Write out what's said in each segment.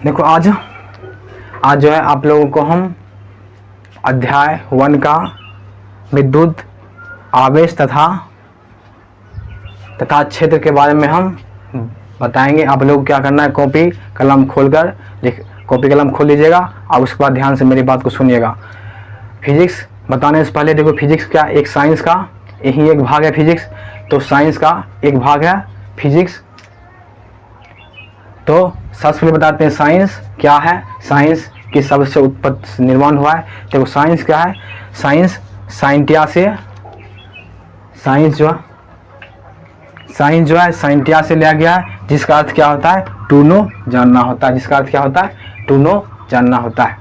देखो आज जो है आप लोगों को हम अध्याय 1 का विद्युत आवेश तथा क्षेत्र के बारे में हम बताएंगे। आप लोग क्या करना है, कॉपी कलम खोलकर कॉपी कलम खोल लीजिएगा और उसके बाद ध्यान से मेरी बात को सुनिएगा। फिजिक्स बताने से पहले देखो, फिजिक्स क्या एक साइंस का यही एक भाग है फिजिक्स, तो साइंस का एक भाग है फिजिक्स। तो सबसे पहले बताते हैं साइंस क्या है, साइंस की सबसे उत्पत्ति निर्माण हुआ है। देखो साइंस क्या है, साइंस साइंटिया से, साइंस जो है साइंटिया से लिया गया है, जिसका अर्थ क्या होता है, टू नो जानना होता है। जिसका अर्थ क्या होता है, टू नो जानना होता है।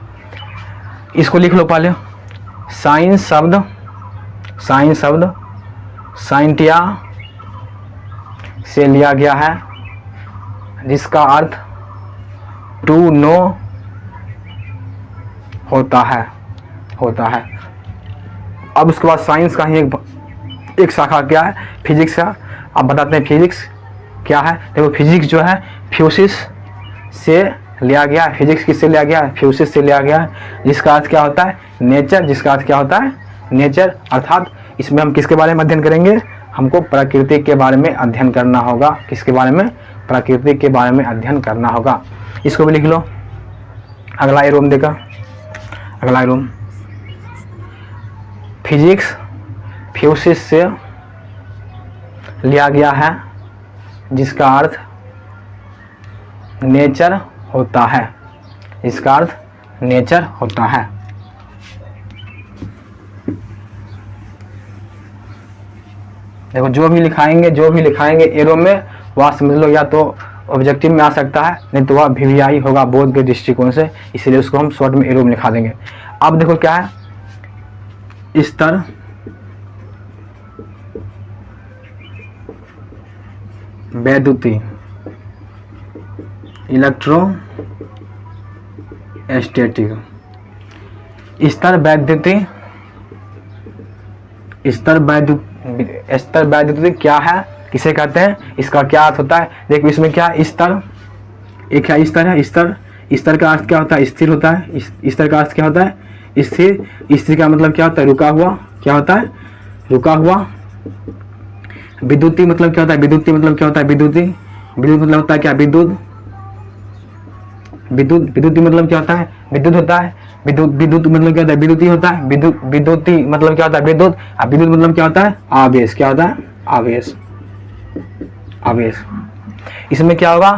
इसको लिख लो पहले, साइंस शब्द साइंटिया से लिया गया है, जिसका अर्थ टू नो होता है। अब उसके बाद साइंस का ही एक शाखा क्या है, फिजिक्स का। अब बताते हैं फिजिक्स क्या है। देखो फिजिक्स जो है फ्यूसिस से लिया गया है। फिजिक्स किससे लिया गया है, फ्यूसिस से लिया गया है, जिसका अर्थ क्या होता है, नेचर। जिसका अर्थ क्या होता है, नेचर। अर्थात इसमें हम किसके बारे में अध्ययन करेंगे, हमको प्रकृति के बारे में अध्ययन करना होगा। किसके बारे में, प्रकृति के बारे में अध्ययन करना होगा। इसको भी लिख लो। अगला एरोम देखा, अगला एरोम फिजिक्स फ्यूसिस से लिया गया है, जिसका अर्थ नेचर होता है। जिसका अर्थ नेचर होता है। देखो जो भी लिखाएंगे एरो में, वह समझ लो या तो ऑब्जेक्टिव में आ सकता है, नहीं तो वह वीवीआई होगा बोध के दृष्टिकोण से, इसलिए उसको हम शॉर्ट में एरो में लिखा देंगे। अब देखो क्या है, स्तर वैद्युति इलेक्ट्रोस्टैटिक। स्तर वैद्युति क्या है, किसे कहते हैं, इसका क्या अर्थ होता है। देखो इसमें क्या स्तर, एक है स्तर है, स्तर का अर्थ क्या होता है, स्थिर होता है। स्तर का अर्थ क्या होता है, स्थिर। स्थिर का मतलब क्या होता है, रुका हुआ। क्या होता है, रुका हुआ। विद्युती मतलब क्या होता है, विद्युत मतलब मतलब होता है क्या, विद्युती मतलब क्या होता है, विद्युत होता है। विद्युत मतलब क्या होता है, विद्युती होता है। विद्युती मतलब क्या होता है, विद्युत। और विद्युत मतलब क्या होता है, आवेश। क्या होता है, आवेश। इसमें क्या होगा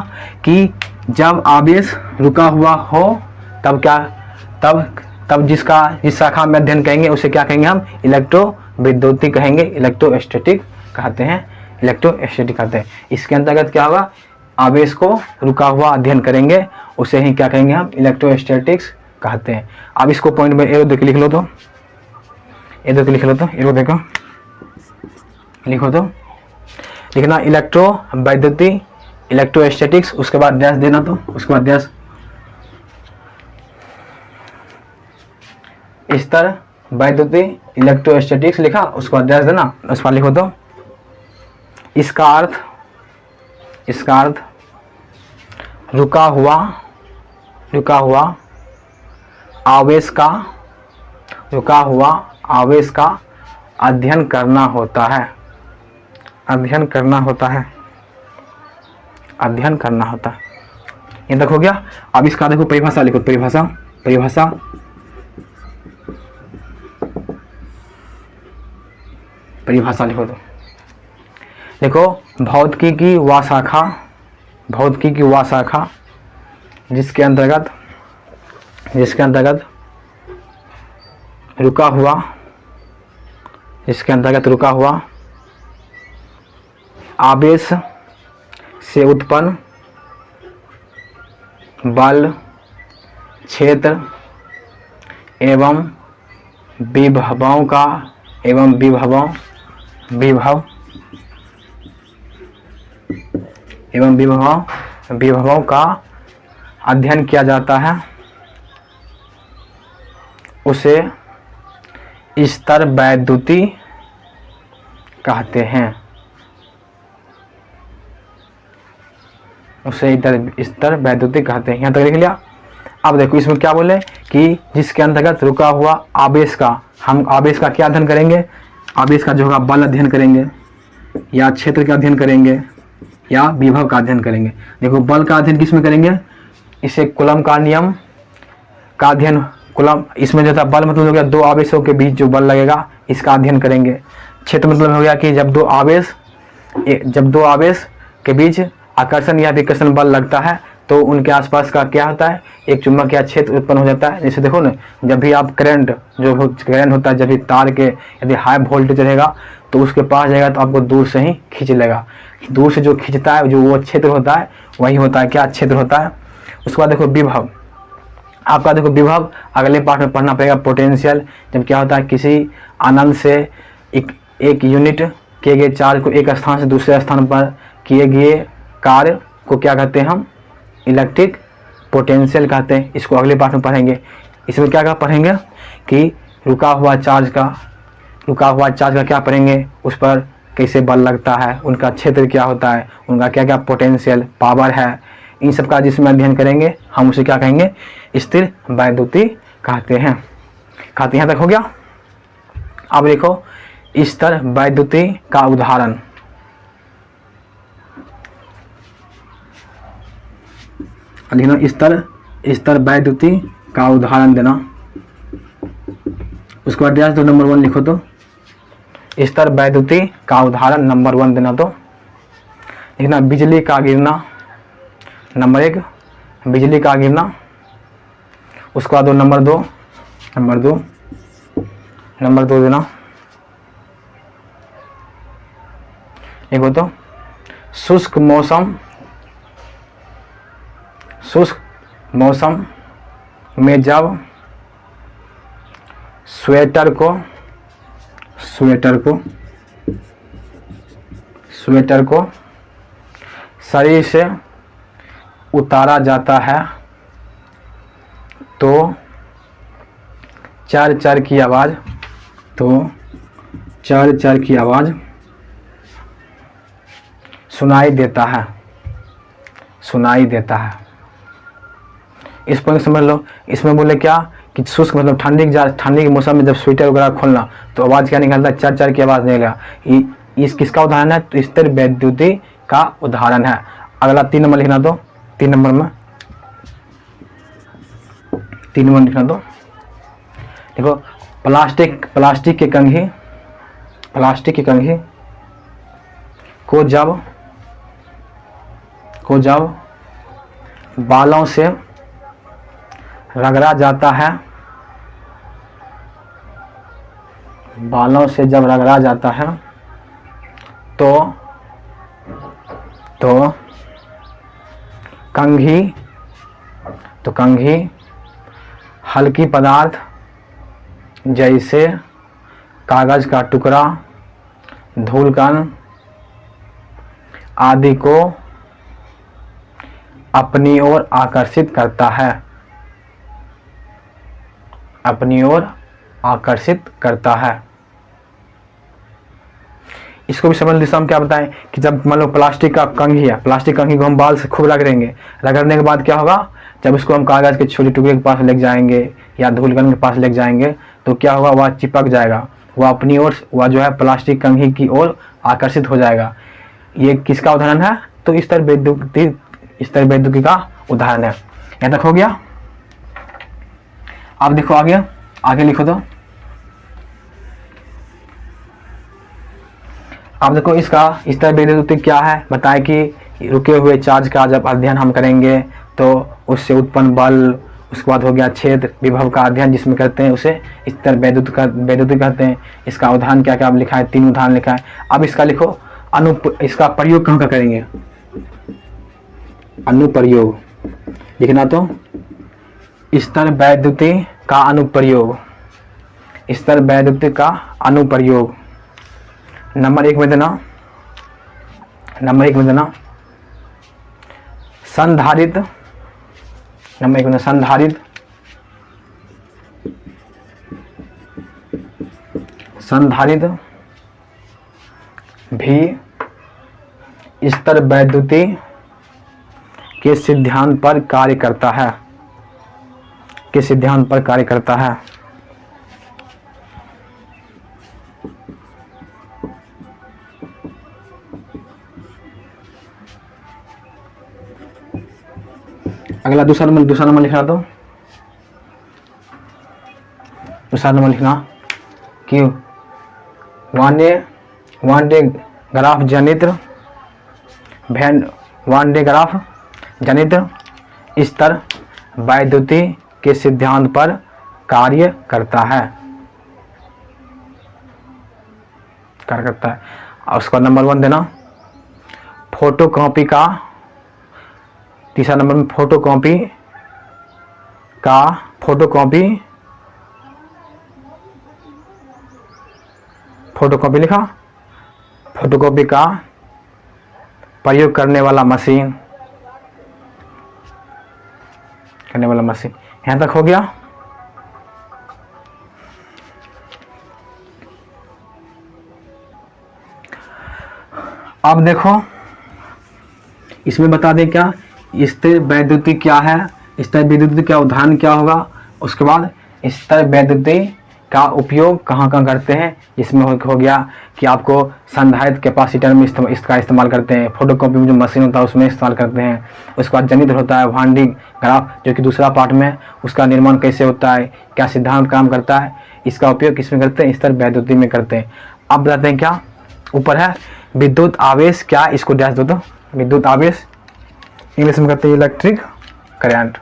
कि जब आवेश रुका हुआ हो तब क्या, तब जिस शाखा में अध्ययन करेंगे उसे क्या कहेंगे हम, इलेक्ट्रोविद्युती कहेंगे, इलेक्ट्रोस्टैटिक कहते हैं। इसके अंतर्गत क्या होगा, आवेश को रुका हुआ अध्ययन करेंगे, उसे ही क्या कहेंगे हम, इलेक्ट्रोस्टैटिक्स कहते हैं। अब इसको पॉइंट में एरो देख लिख लो तो, एरो देखो, लिखो तो, लिखना इलेक्ट्रोवैद्युति इलेक्ट्रोस्टैटिक्स, उसके बाद डैश देना, तो उसके बाद डैश स्तर वैद्युति इलेक्ट्रोस्टैटिक्स लिखा, उसके बाद डैश देना, उसके बाद लिखो तो इसका अर्थ रुका हुआ आवेश का अध्ययन करना होता है। ये देखो गया। अब इसका देखो परिभाषा लिखो, परिभाषा लिखो तो देखो, भौतिकी की वह शाखा जिसके अंतर्गत रुका हुआ आवेश से उत्पन्न बल, क्षेत्र एवं विभवों का अध्ययन किया जाता है, उसे स्तर वैद्युति कहते हैं। उसे स्तर वैद्युतिक कहते हैं। यहाँ तक लिख लिया। अब देखो इसमें क्या बोले कि जिसके अंतर्गत रुका हुआ आवेश का, हम आवेश का क्या अध्ययन करेंगे, आवेश का जो होगा बल अध्ययन करेंगे, या क्षेत्र का अध्ययन करेंगे, या विभव का अध्ययन करेंगे। देखो बल का अध्ययन किस में करेंगे, इसे कूलम का नियम का अध्ययन, कूलम इसमें जो था बल मतलब हो गया दो आवेशों के बीच जो बल लगेगा, इसका अध्ययन करेंगे। क्षेत्र मतलब हो गया कि जब दो आवेश के बीच आकर्षण या विकर्षण बल लगता है तो उनके आसपास का क्या होता है, एक चुंबकीय क्षेत्र उत्पन्न हो जाता है। जैसे देखो ना, जब भी आप करंट होता है, जब भी तार के यदि हाई वोल्टेज रहेगा तो उसके पास जाएगा तो आपको दूर से ही खींच लेगा। दूर से जो खींचता है जो वो क्षेत्र होता है वही होता है क्या, क्षेत्र होता है। उसके बाद देखो विभव, आपका देखो विभव अगले पार्ट में पढ़ना पड़ेगा। पोटेंशियल, जब क्या होता है किसी आनंद से एक यूनिट किए गए चार्ज को एक स्थान से दूसरे स्थान पर किए गए कार्य को क्या कहते हैं हम, इलेक्ट्रिक पोटेंशियल कहते हैं। इसको अगले पार्ट में पढ़ेंगे। इसमें क्या पढ़ेंगे कि रुका हुआ चार्ज का क्या पढ़ेंगे, उस पर कैसे बल लगता है, उनका क्षेत्र क्या होता है, उनका क्या क्या पोटेंशियल पावर है, इन सब का जिसमें अध्ययन करेंगे हम उसे क्या कहेंगे, स्थिर वैद्युति कहते हैं। यहाँ तक हो गया। अब देखो स्तर वैद्युति का उदाहरण, स्तर वैद्युति का उदाहरण देना। उसके बाद तो नंबर 1 लिखो, तो स्तर वैद्युति का उदाहरण नंबर 1 देना। तो लिखना बिजली का गिरना, नंबर 1 बिजली का गिरना। उसके बाद नंबर 2 देना। देखो तो शुष्क मौसम में जब स्वेटर को शरीर से उतारा जाता है तो चर की आवाज़ सुनाई देता है। इस पर समझ लो। इसमें बोले क्या कि शुष्क मतलब ठंडी के मौसम में जब स्वेटर वगैरह खोलना तो आवाज़ क्या निकलता है, चर की आवाज़ निकलेगा। इस किसका उदाहरण है, तो स्तर वैद्युति का उदाहरण है। अगला 3 नंबर लिखना। तो 3 नंबर लिखना। तो देखो प्लास्टिक के कंघी को जब बालों से रगड़ा जाता है, तो कंघी हल्की पदार्थ जैसे कागज का टुकड़ा, धूलकण आदि को अपनी ओर आकर्षित करता है। इसको भी समझ लीजिए। हम क्या बताएं कि जब मान लो प्लास्टिक कंघी को हम बाल से खूब रगड़ने के बाद क्या होगा, जब इसको हम कागज के छोटे टुकड़े के पास ले जाएंगे या धूलकण के पास ले जाएंगे तो क्या होगा, वह चिपक जाएगा, वह अपनी ओर वह जो है प्लास्टिक कंघी की ओर आकर्षित हो जाएगा। ये किसका उदाहरण है, तो स्तर वैद्युति का उदाहरण है। यहाँ तक हो गया। अब देखो आगे लिखो। तो अब देखो इसका स्तर वैद्युति क्या है, बताए कि रुके हुए चार्ज का जब अध्ययन हम करेंगे तो उससे उत्पन्न बल, उसके बाद हो गया क्षेत्र विभव का अध्ययन जिसमें करते हैं उसे स्तर वैद्युति कहते हैं। इसका उदाहरण क्या क्या अब लिखा है, 3 उदाहरण लिखा है। अब इसका लिखो इसका प्रयोग कहाँ का करेंगे, अनुप्रयोग लिखना। तो स्तर वैद्युति का अनुप्रयोग, नंबर 1 में देना। संधारित, नंबर 1 में संधारित भी स्तर वैद्युति के सिद्धांत पर कार्य करता है, किस सिद्धांत पर कार्य करता है। अगला दूसरा नंबर लिखना, तो दूसरा नंबर लिखना कि वान डे ग्राफ जनित स्तर वैद्युति के सिद्धांत पर कार्य करता है, और उसका नंबर 1 देना। फोटोकॉपी का, तीसरा नंबर में फोटोकॉपी लिखा, फोटोकॉपी का प्रयोग करने वाला मशीन, यहां तक हो गया। अब देखो इसमें बता दें क्या स्थिर वैद्युति क्या है, स्थिर वैद्युति का उदाहरण क्या होगा, उसके बाद स्थिर वैद्युति का उपयोग कहाँ करते हैं। इसमें हो गया कि आपको संधारित्र कैपेसिटर में इसका इस्तेमाल करते हैं, फोटोकॉपी में जो मशीन होता है उसमें इस्तेमाल करते हैं। उसके बाद जनित्र होता है वान डे ग्राफ, जो कि दूसरा पार्ट में, उसका निर्माण कैसे होता है, क्या सिद्धांत काम करता है, इसका उपयोग किसमें करते हैं, स्थिर वैद्युति में करते हैं। अब बताते हैं क्या ऊपर है विद्युत आवेश, क्या इसको डैश दो, तो विद्युत आवेश इंग्लिश में कहते हैं इलेक्ट्रिक करंट,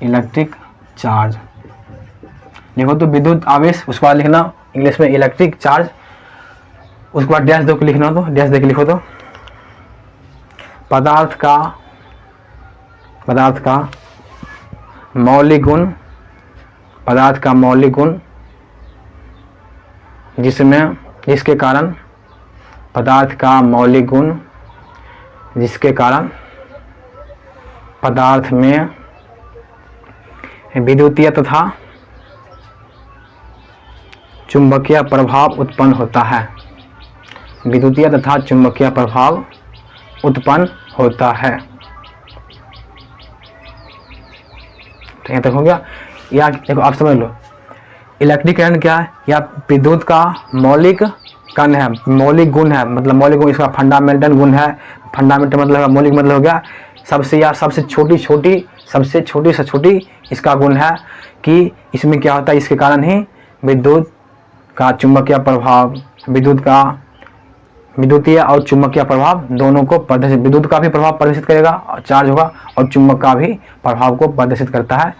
इलेक्ट्रिक चार्ज लिखो तो विद्युत आवेश, उसके बाद लिखना इंग्लिश में इलेक्ट्रिक चार्ज, उसके बाद डैश दो के लिखना, तो डैश दे के लिखो तो पदार्थ का मौलिक गुण, जिसके कारण पदार्थ में विद्युतीय तथा चुंबकीय प्रभाव उत्पन्न होता है, तो यहाँ तक हो गया। या देखो आप समझ लो इलेक्ट्रिक करंट क्या है, या विद्युत का मौलिक कण है, मौलिक गुण है, मतलब मौलिक गुण इसका फंडामेंटल गुण है, फंडामेंटल मतलब मौलिक मतलब हो गया सबसे छोटी से छोटी इसका गुण है कि इसमें क्या होता है, इसके कारण ही विद्युत का चुंबकीय प्रभाव, विद्युतीय और चुंबकीय प्रभाव दोनों को प्रदर्शित, विद्युत का भी प्रभाव प्रदर्शित करेगा और चार्ज होगा, और चुंबक का भी प्रभाव को प्रदर्शित करता है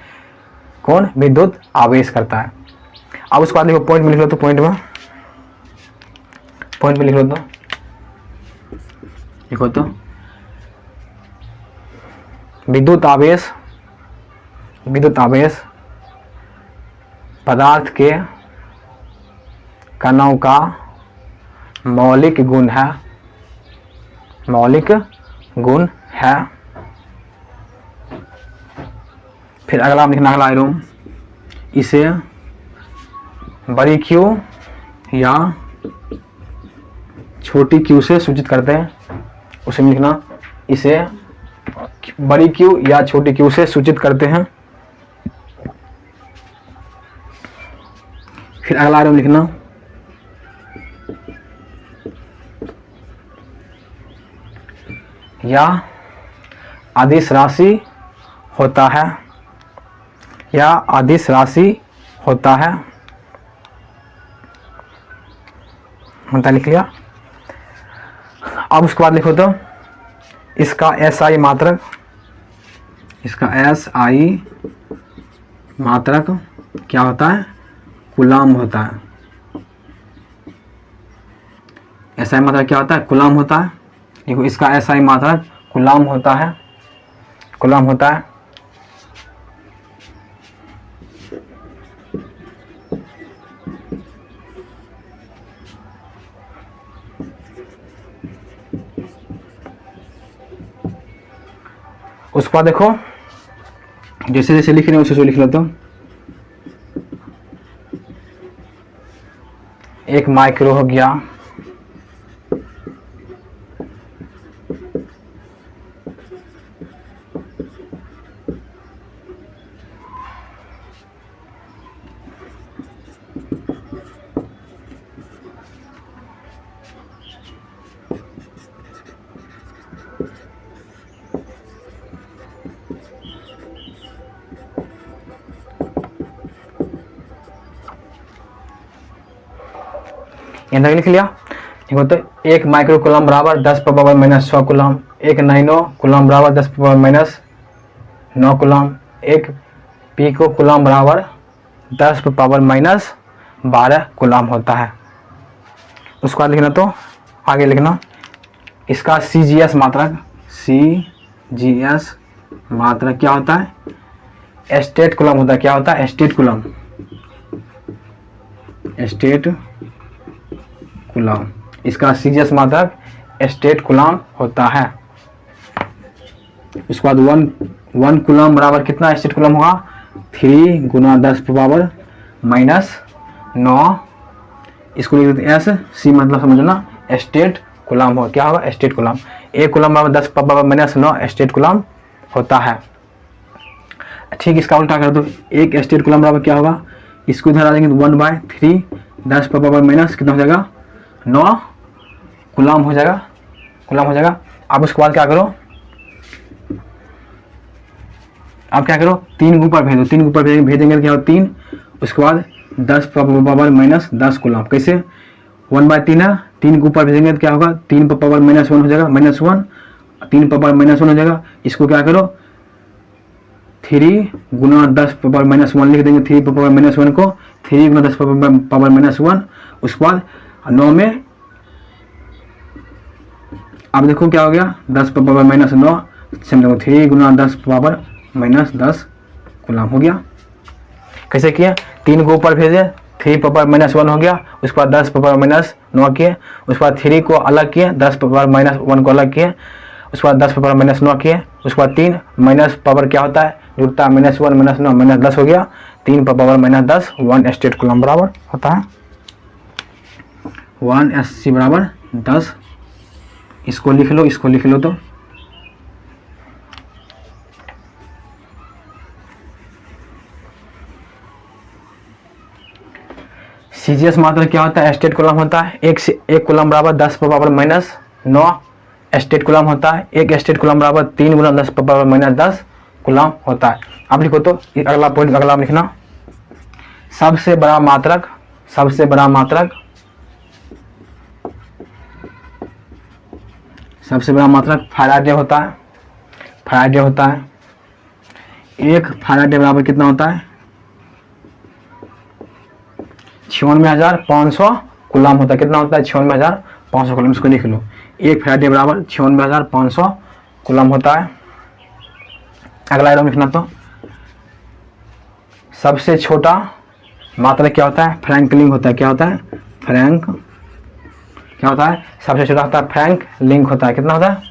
कौन, विद्युत आवेश करता है। अब उसके बाद देखो पॉइंट में लिख लो, तो पॉइंट में लिख लो, तो लिखो तो विद्युत आवेश पदार्थ के कणों का मौलिक गुण है। फिर अगला लिखना, अगला आइटम, इसे बड़ी क्यू या छोटी क्यू से सूचित करते हैं, उसे लिखना इसे बड़ी क्यू या छोटी क्यू से सूचित करते हैं। फिर अगला आइटम लिखना या अदिश राशि होता है, लिख लिया। अब उसके बाद लिखो तो इसका SI मात्रक क्या होता है, कूलाम होता है। SI मात्रक क्या होता है, कूलाम होता है। देखो इसका SI मात्रक कूलाम होता है, उसके बाद देखो जैसे जैसे लिख रहे हैं उसे लिख लो, तो एक माइक्रो हो गया, यहाँ तक लिख लिया। देखो तो 1 माइक्रो कूलम बराबर 10 पर power minus 100 coulomb, 1 nano coulomb बराबर 10 पर power minus 9 coulomb, 1 pico coulomb बराबर 10 पर पावर माइनस 12 कूलम होता है। उसके बाद लिखना, तो आगे लिखना इसका CGS मात्रक, CGS मात्रक क्या होता है, स्टेट कूलम होता है। क्या होता है, स्टेट कूलम, स्टेट कूलम। इसका CGS मात्रक स्टेट कूलम होता है। उसके बाद 1 कूलम बराबर कितना स्टेट कूलम होगा, 3 गुना 10 पावर माइनस 9, इसको लिख देते S, C मतलब समझना स्टेट कूलम हो। क्या होगा, स्टेट कूलम। 1 कूलम बराबर 10 पावर माइनस 9 स्टेट कूलम होता है। ठीक, इसका उल्टा कर दो, 1 स्टेट कूलम बराबर क्या होगा, इसको इधर आ जाएंगे तो 1/3 10 पावर माइनस कितना हो जाएगा, 9 कूलम हो जाएगा, कूलम हो जाएगा। अब उसके बाद क्या करो, अब क्या करो, 3 के ऊपर भेज दो, 3 के ऊपर भेजेंगे तो क्या हो 3, उसके बाद 10 पावर माइनस 10 कूलम। कैसे, 1/3 है, 3 के ऊपर भेजेंगे तो क्या होगा, 3 पावर माइनस 1 हो जाएगा, -1, 3 पावर माइनस 1 हो जाएगा। इसको क्या करो, 3 गुना 10 पावर माइनस 1 लिख देंगे, 3 पावर माइनस 1 को 3 गुना 10 पावर माइनस 1। उसके बाद 9 में, अब देखो क्या हो गया, 10 पावर माइनस 9, 3 गुना 10 पावर माइनस 10 कूलम हो गया। कैसे किया, 3 को ऊपर भेजे, 3 पावर माइनस 1 हो गया, उसके बाद 10 पावर माइनस 9 किए, उसके बाद 3 को अलग किए, 10 पावर माइनस 1 को अलग किए, उसके बाद 10 पावर माइनस 9 किए, उसके बाद 3 माइनस पावर क्या होता है, जुड़ता है, -1 -9 -10 हो गया, 3 पावर माइनस 10 1 स्टेट कूलम बराबर होता है, 1 SC बराबर 10। इसको लिख लो, इसको लिख लो, तो CGS मात्रक क्या होता है, स्टेट कूलम होता है। 1 कूलम बराबर 10 पावर माइनस 9 स्टेट कूलम होता है। 1 स्टेट कूलम बराबर 3 गुना 10 पावर माइनस 10 कूलम होता है। अब लिखो तो अगला पॉइंट, अगला लिखना, सबसे बड़ा मात्रक, सबसे बड़ा मात्रक, सबसे बड़ा मात्रक फैराडे होता है, फैराडे होता है। 1 फैराडे बराबर कितना होता है, 96,500 कूलम होता है। कितना होता है, 96,500 कूलम। इसको लिख लो, 1 फैराडे बराबर 96,500 कूलम होता है। अगला आइटम लिखना, तो सबसे छोटा मात्रक क्या होता है, फ्रैंकलिंग होता है। क्या होता है, फ्रैंक, क्या होता है, सबसे छोटा होता है फ्रैंक लिंक होता है। कितना होता है,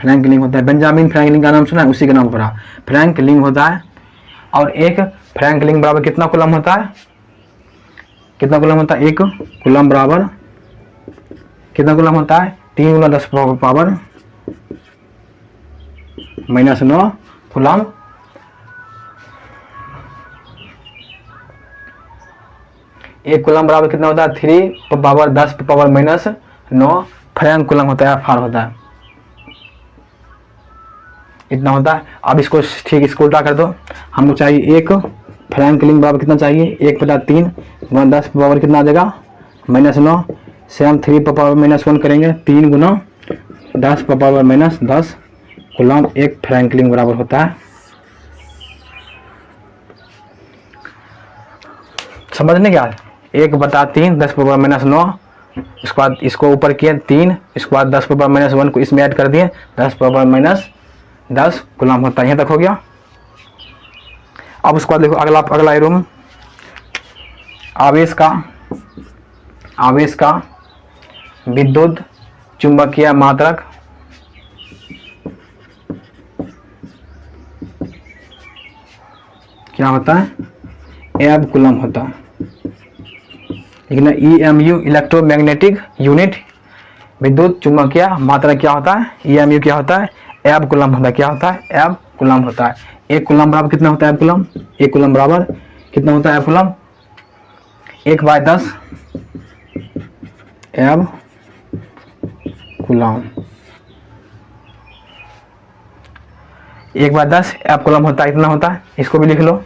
फ्रैंक लिंक होता है। बेंजामिन फ्रैंकलिन का नाम सुना है, उसी के नाम पर फ्रैंक लिंक होता है। और 1 फ्रैंक लिंक बराबर कितना कूलम होता है, कितना कूलम होता है, 1 कूलम बराबर कितना कूलम होता है, 3 गुना 10 पावर माइनस 9 कूलम। एक कूलम बराबर कितना होता है, 3 power 10 power minus 9 Frank coulomb होता है, फार होता है, इतना होता है। अब इसको ठीक, इसको उल्टा कर दो, हमको चाहिए 1 फ्रैंक लिंक बराबर कितना चाहिए, 1/3 गुना 10 पावर कितना आ जाएगा, -9 से हम 3 पावर माइनस 1 करेंगे, 3 गुना 10 power minus 10 coulomb 1 Frank link बराबर होता है। समझने क्या, 1/3 10 पावर माइनस 9, उसके बाद इसको ऊपर किए 3, इसके बाद 10 पावर माइनस 1 को इसमें ऐड कर दिए, 10 पावर माइनस 10 कूलम होता है। यहाँ तक हो गया। अब उसके बाद देखो अगला रूम, आवेश का विद्युत चुंबकीय मात्रक क्या होता है, एब कूलम होता है। लेकिन EMU इलेक्ट्रोमैग्नेटिक यूनिट विद्युत चुंबकीय मात्रक क्या होता है, EMU क्या होता है, एब कूलम होता है। क्या होता है, एब कूलम होता है। 1 कूलम बराबर कितना होता है, एब कूलम, 1 कूलम बराबर कितना होता है, एब कूलम, 1/10 एब कूलम, 1/10 एब कूलम होता है, इतना होता है। इसको भी लिख लो।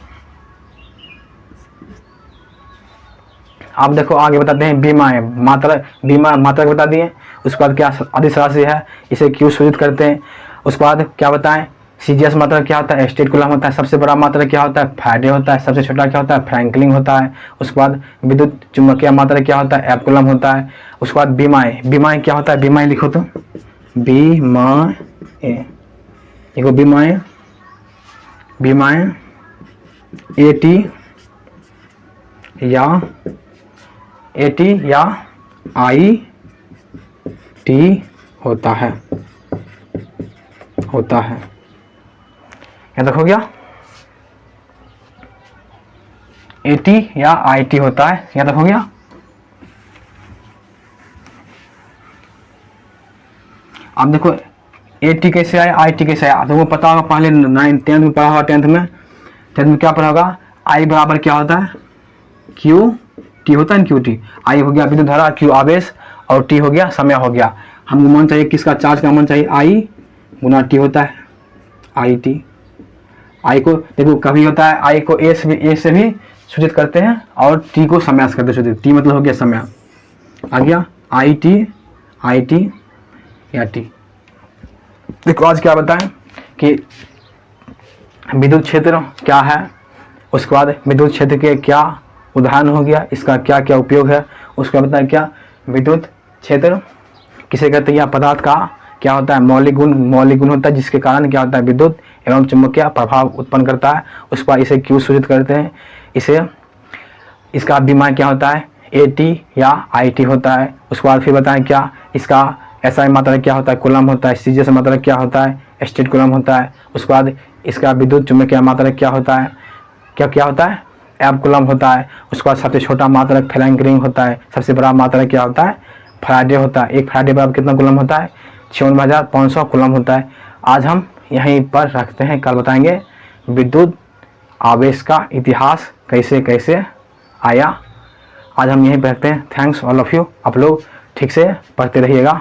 आप देखो आगे बताते हैं बीमाएँ, मात्रक बता दिए। उसके बाद क्या अदिश राशि है, इसे क्यों सूचित करते हैं। उसके बाद क्या बताएं, सीजीएस मात्रक क्या होता है, स्टेट कूलम होता है। सबसे बड़ा मात्रक क्या होता है, फैराडे होता है। सबसे छोटा क्या होता है, फ्रैंकलिन होता है। उसके बाद विद्युत चुम्बकीय मात्रक क्या होता है, एफ कूलम होता है। उसके बाद बीमाएँ क्या होता है, बीमाएँ लिखो तो देखो बीमाएँ एटी या आई टी होता है यहाँ तक हो गया। एटी या आईटी होता है, यहाँ तक हो गया। अब देखो एटी कैसे आया, आईटी कैसे आया, तो वो पता होगा पहले 10th में पढ़ा होगा। 10th में क्या पढ़ा होगा, आई बराबर क्या होता है, क्यू टी होता है ना, क्यू टी। आई हो गया विद्युत धारा, क्यू आवेश, और टी हो गया समय हो गया। हमको मान चाहिए किसका, चार्ज का मान चाहिए, आई गुना टी होता है, आई टी। आई को देखो कभी होता है आई को ए से भी सूचित करते हैं और टी को समय से करते हैं सूचित। टी मतलब हो गया समय, आ गया आई टी या टी। देखो आज क्या बताएं कि विद्युत क्षेत्र क्या है, उसके बाद विद्युत क्षेत्र के क्या उदाहरण हो गया, इसका क्या क्या उपयोग है। उसका बताएं क्या विद्युत क्षेत्र किसे कहते हैं, या पदार्थ का क्या होता है, मौलिक गुण होता है, जिसके कारण क्या होता है, विद्युत एवं चुंबकीय प्रभाव उत्पन्न करता है। उसके बाद इसे क्यों सूचित करते हैं, इसका बीमा क्या होता है, एटी या आईटी होता है। उसके बाद फिर बताएं क्या इसका एसआई मात्रक क्या होता है, कूलम होता है। सीजीएस मात्रक क्या होता है, स्टेट कूलम होता है। उसके बाद इसका विद्युत चुंबकीय मात्रक क्या होता है, क्या होता है, एफ कूलम होता है। उसके बाद सबसे छोटा मात्रक फ्रैंकलिन होता है। सबसे बड़ा मात्रक क्या होता है, फैराडे होता है। एक फैराडे बराबर कितना कूलम होता है, 56,500 कूलम होता है। आज हम यहीं पर रखते हैं, कल बताएंगे विद्युत आवेश का इतिहास कैसे कैसे आया। आज हम यहीं पर रखते हैं। Thanks all of you. आप लोग ठीक से पढ़ते रहिएगा।